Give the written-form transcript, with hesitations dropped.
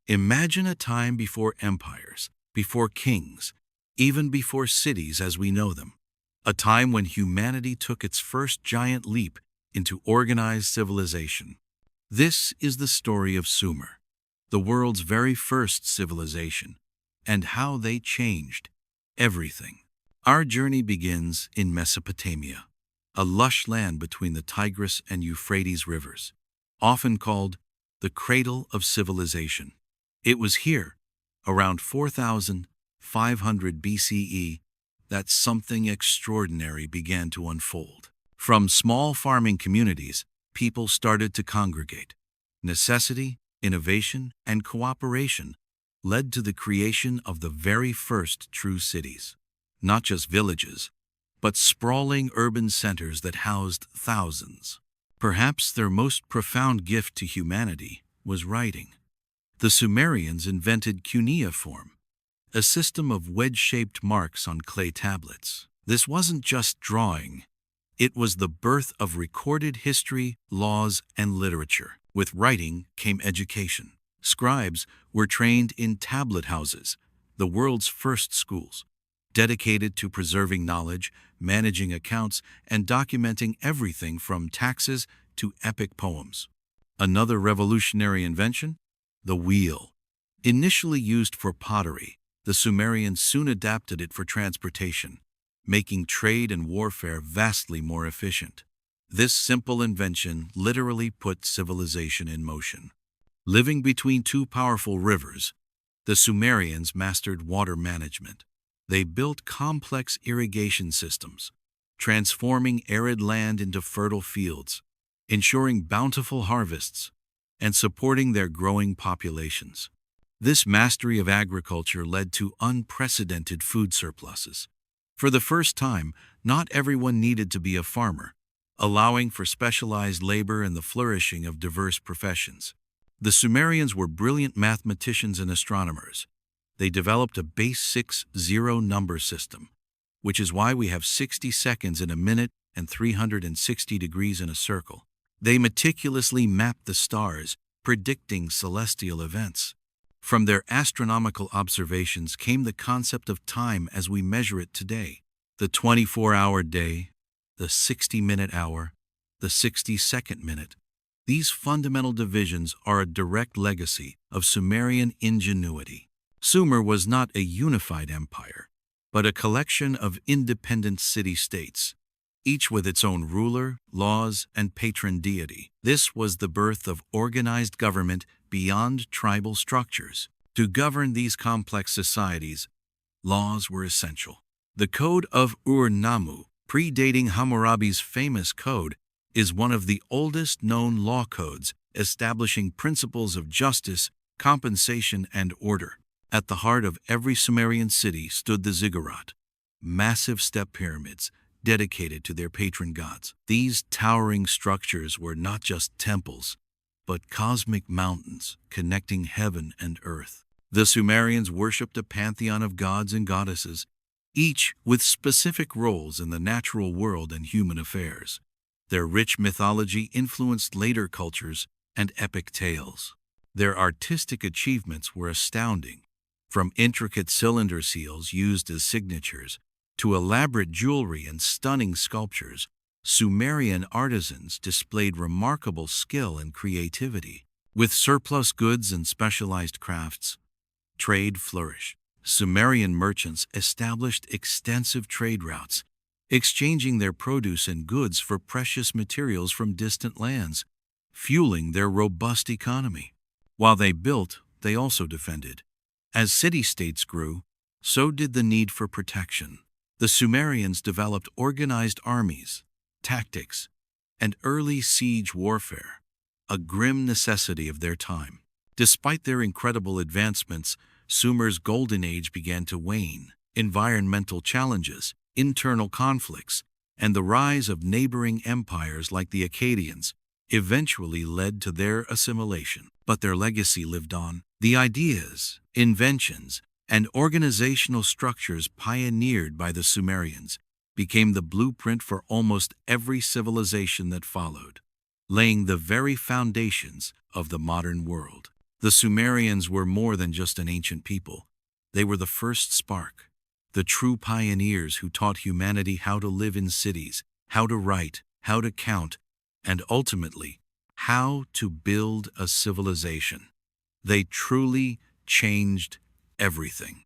Imagine a time before empires, before kings, even before cities as we know them. A time when humanity took its first giant leap into organized civilization. This is the story of Sumer, the world's very first civilization, and how they changed everything. Our journey begins in Mesopotamia, a lush land between the Tigris and Euphrates rivers, often called the cradle of civilization. It was here, around 4,500 BCE, that something extraordinary began to unfold. From small farming communities, people started to congregate. Necessity, innovation, and cooperation led to the creation of the very first true cities. Not just villages, but sprawling urban centers that housed thousands. Perhaps their most profound gift to humanity was writing. The Sumerians invented cuneiform, a system of wedge-shaped marks on clay tablets. This wasn't just drawing. It was the birth of recorded history, laws, and literature. With writing came education. Scribes were trained in tablet houses, the world's first schools, dedicated to preserving knowledge, managing accounts, and documenting everything from taxes to epic poems. Another revolutionary invention? The wheel. Initially used for pottery, the Sumerians soon adapted it for transportation, making trade and warfare vastly more efficient. This simple invention literally put civilization in motion. Living between two powerful rivers, the Sumerians mastered water management. They built complex irrigation systems, transforming arid land into fertile fields, ensuring bountiful harvests, and supporting their growing populations. This mastery of agriculture led to unprecedented food surpluses. For the first time, not everyone needed to be a farmer, allowing for specialized labor and the flourishing of diverse professions. The Sumerians were brilliant mathematicians and astronomers. They developed a base 6-0 number system, which is why we have 60 seconds in a minute and 360 degrees in a circle. They meticulously mapped the stars, predicting celestial events. From their astronomical observations came the concept of time as we measure it today. The 24-hour day, the 60-minute hour, the 60-second minute. These fundamental divisions are a direct legacy of Sumerian ingenuity. Sumer was not a unified empire, but a collection of independent city-states, each with its own ruler, laws, and patron deity. This was the birth of organized government beyond tribal structures. To govern these complex societies, laws were essential. The Code of Ur-Nammu, predating Hammurabi's famous code, is one of the oldest known law codes, establishing principles of justice, compensation, and order. At the heart of every Sumerian city stood the Ziggurat, massive step pyramids dedicated to their patron gods. These towering structures were not just temples, but cosmic mountains connecting heaven and earth. The Sumerians worshipped a pantheon of gods and goddesses, each with specific roles in the natural world and human affairs. Their rich mythology influenced later cultures and epic tales. Their artistic achievements were astounding, from intricate cylinder seals used as signatures to elaborate jewelry and stunning sculptures. Sumerian artisans displayed remarkable skill and creativity. With surplus goods and specialized crafts, trade flourished. Sumerian merchants established extensive trade routes, exchanging their produce and goods for precious materials from distant lands, fueling their robust economy. While they built, they also defended. As city-states grew, so did the need for protection. The Sumerians developed organized armies, tactics, and early siege warfare, a grim necessity of their time. Despite their incredible advancements, Sumer's golden age began to wane. Environmental challenges, internal conflicts, and the rise of neighboring empires like the Akkadians eventually led to their assimilation. But their legacy lived on. The ideas, inventions, and organizational structures pioneered by the Sumerians became the blueprint for almost every civilization that followed, laying the very foundations of the modern world. The Sumerians were more than just an ancient people. They were the first spark, the true pioneers who taught humanity how to live in cities, how to write, how to count, and ultimately, how to build a civilization. They truly changed everything.